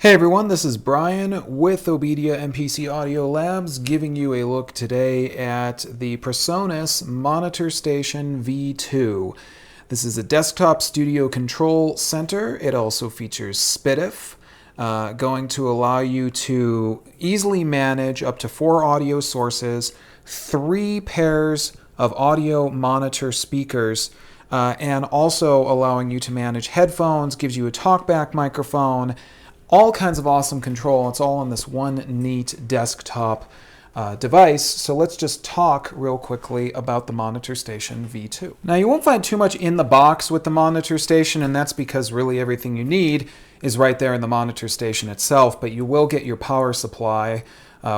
Hey everyone, this is Brian with Obedia MPC Audio Labs, giving you a look today at the PreSonus Monitor Station V2. This is a desktop studio control center. It also features SPDIF, going to allow you to easily manage up to 4 audio sources, 3 pairs of audio monitor speakers, and also allowing you to manage headphones, gives you a talkback microphone, all kinds of awesome control. It's all on this one neat desktop device. So let's just talk real quickly about the Monitor Station V2. Now, you won't find too much in the box with the Monitor Station, and that's because really everything you need is right there in the Monitor Station itself, but you will get your power supply,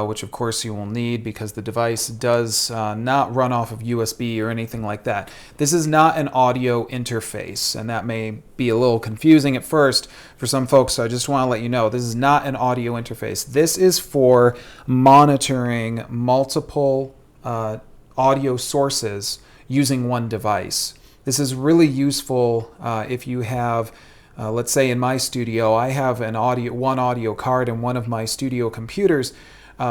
which of course you will need because the device does not run off of USB or anything like that. This is not an audio interface, and that may be a little confusing at first for some folks, so I just want to let you know this is not an audio interface. This is for monitoring multiple audio sources using one device. This is really useful if you have let's say in my studio, I have one audio card in one of my studio computers,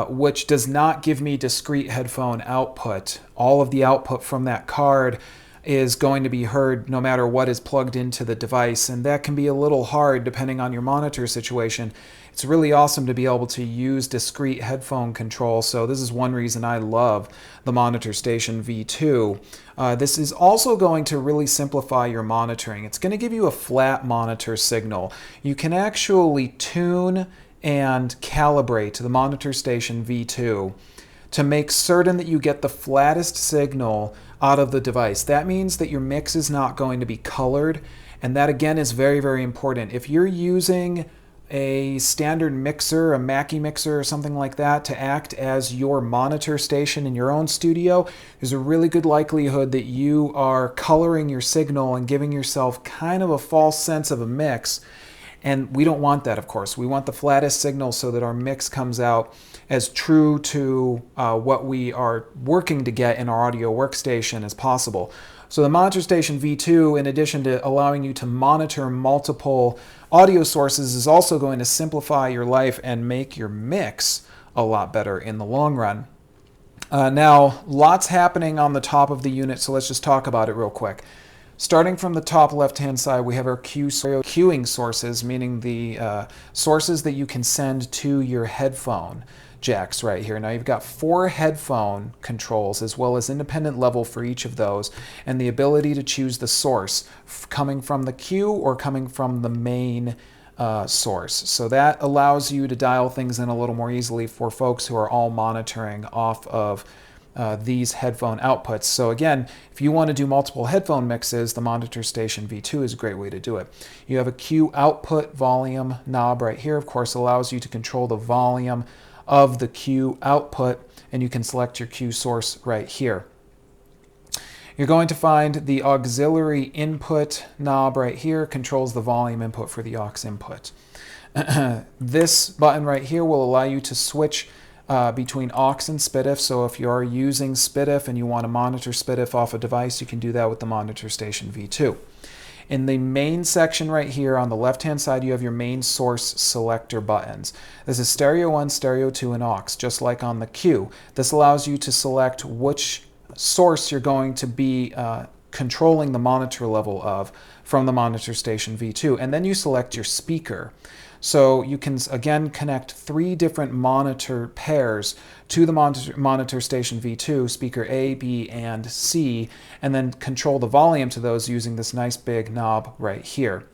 which does not give me discrete headphone output. All of the output from that card is going to be heard no matter what is plugged into the device, and that can be a little hard depending on your monitor situation. It's really awesome to be able to use discrete headphone control, so this is one reason I love the Monitor Station V2. This is also going to really simplify your monitoring. It's going to give you a flat monitor signal. You can actually tune and calibrate the Monitor Station V2 to make certain that you get the flattest signal out of the device. That means that your mix is not going to be colored, and that again is very, very important. If you're using a standard mixer, a Mackie mixer or something like that to act as your monitor station in your own studio, there's a really good likelihood that you are coloring your signal and giving yourself kind of a false sense of a mix. And we don't want that, of course. We want the flattest signal so that our mix comes out as true to what we are working to get in our audio workstation as possible. So the Monitor Station V2, in addition to allowing you to monitor multiple audio sources, is also going to simplify your life and make your mix a lot better in the long run. Now, lots happening on the top of the unit, so let's just talk about it real quick. Starting from the top left-hand side, we have our queuing sources, meaning the sources that you can send to your headphone jacks right here. Now you've got 4 headphone controls as well as independent level for each of those, and the ability to choose the source coming from the queue or coming from the main source. So that allows you to dial things in a little more easily for folks who are all monitoring off of these headphone outputs. So again, if you want to do multiple headphone mixes, the Monitor Station V2 is a great way to do it. You have a Q output volume knob right here, of course, allows you to control the volume of the Q output, and you can select your Q source right here. You're going to find the auxiliary input knob right here, controls the volume input for the aux input. This button right here will allow you to switch between aux and SPDIF. So if you are using SPDIF and you want to monitor SPDIF off a device, you can do that with the Monitor Station V2. In the main section right here on the left-hand side, you have your main source selector buttons. This is stereo 1, stereo 2, and aux, just like on the Q. This allows you to select which source you're going to be controlling the monitor level of from the Monitor Station V2, and then you select your speaker. So you can, again, connect 3 different monitor pairs to the Monitor Station V2, speaker A, B, and C, and then control the volume to those using this nice big knob right here.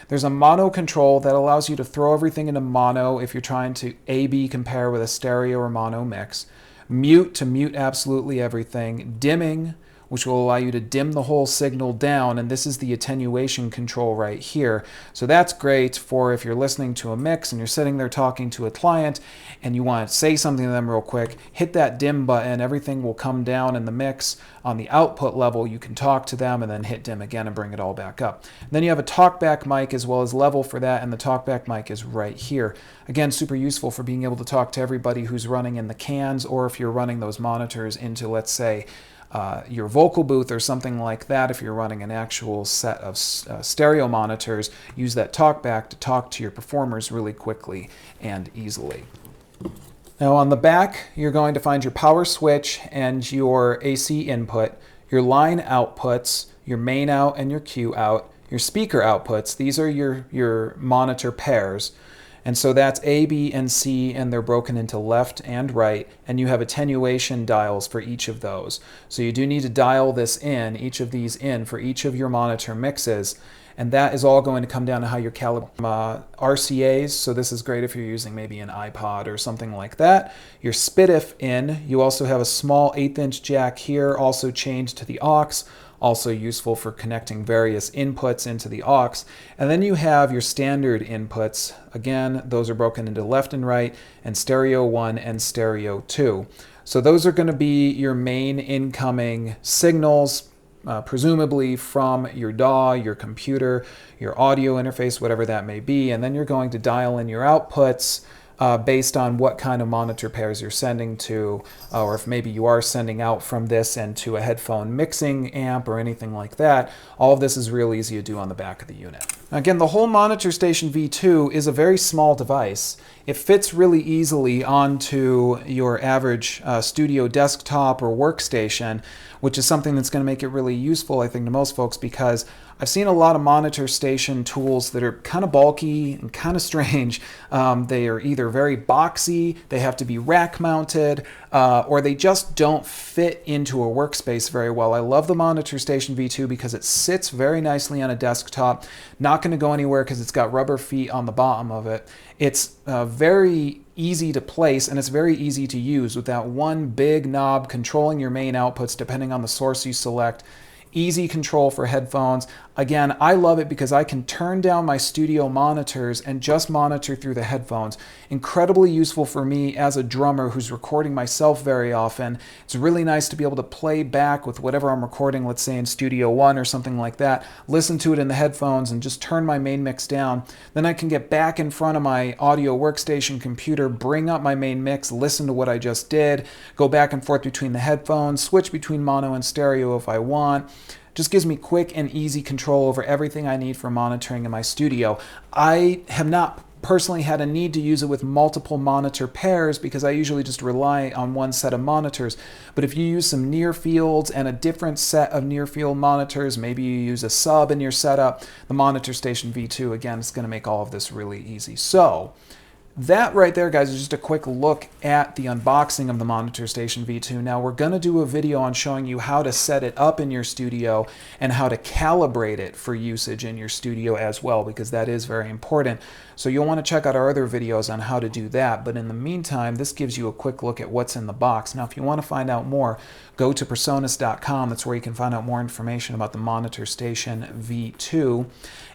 There's a mono control that allows you to throw everything into mono if you're trying to A-B compare with a stereo or mono mix. Mute to mute absolutely everything. Dimming, which will allow you to dim the whole signal down, and this is the attenuation control right here. So that's great for if you're listening to a mix and you're sitting there talking to a client and you want to say something to them real quick, hit that dim button, everything will come down in the mix. On the output level, you can talk to them and then hit dim again and bring it all back up. And then you have a talkback mic as well as level for that, and the talkback mic is right here. Again, super useful for being able to talk to everybody who's running in the cans, or if you're running those monitors into, let's say, your vocal booth or something like that. If you're running an actual set of stereo monitors, use that talkback to talk to your performers really quickly and easily. Now on the back, you're going to find your power switch and your AC input, your line outputs, your main out and your Q out, your speaker outputs. These are your monitor pairs. And so that's A, B, and C, and they're broken into left and right, and you have attenuation dials for each of those. So you do need to dial this in, each of these in, for each of your monitor mixes, and that is all going to come down to how you're calibrating RCAs. So this is great if you're using maybe an iPod or something like that. Your SPDIF in, you also have a small 1/8" jack here, also chained to the aux. Also useful for connecting various inputs into the aux. And then you have your standard inputs. Again, those are broken into left and right, and stereo 1 and stereo 2. So those are going to be your main incoming signals, presumably from your DAW, your computer, your audio interface, whatever that may be. And then you're going to dial in your outputs based on what kind of monitor pairs you're sending to, or if maybe you are sending out from this and to a headphone mixing amp or anything like that. All of this is real easy to do on the back of the unit. Again, the whole Monitor Station V2 is a very small device. It fits really easily onto your average studio desktop or workstation, which is something that's going to make it really useful, I think, to most folks, because I've seen a lot of monitor station tools that are kind of bulky and kind of strange. They are either very boxy, they have to be rack mounted, or they just don't fit into a workspace very well. I love the Monitor Station V2 because it sits very nicely on a desktop, not going to go anywhere because it's got rubber feet on the bottom of it. It's very easy to place, and it's very easy to use with that one big knob controlling your main outputs depending on the source you select. Easy control for headphones. Again, I love it because I can turn down my studio monitors and just monitor through the headphones. Incredibly useful for me as a drummer who's recording myself very often. It's really nice to be able to play back with whatever I'm recording, let's say in Studio One or something like that, listen to it in the headphones and just turn my main mix down. Then I can get back in front of my audio workstation computer, bring up my main mix, listen to what I just did, go back and forth between the headphones, switch between mono and stereo if I want. Just gives me quick and easy control over everything I need for monitoring in my studio. I have not personally had a need to use it with multiple monitor pairs because I usually just rely on one set of monitors. But if you use some near fields and a different set of near field monitors, maybe you use a sub in your setup, the Monitor Station V2, again, is going to make all of this really easy. So that right there, guys, is just a quick look at the unboxing of the Monitor Station V2. Now we're going to do a video on showing you how to set it up in your studio and how to calibrate it for usage in your studio as well, because that is very important. So you'll want to check out our other videos on how to do that. But in the meantime, this gives you a quick look at what's in the box. Now, if you want to find out more, go to PreSonus.com. That's where you can find out more information about the Monitor Station V2.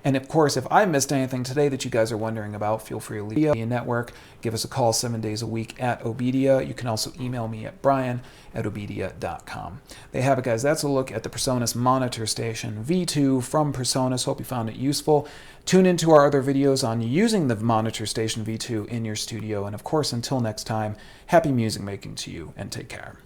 And of course, if I missed anything today that you guys are wondering about, feel free to leave me a network. Give us a call 7 days a week at Obedia. You can also email me at brian@obedia.com. There you have it, guys. That's a look at the PreSonus Monitor Station V2 from PreSonus. Hope you found it useful. Tune into our other videos on using the Monitor Station V2 in your studio. And of course, until next time, happy music making to you and take care.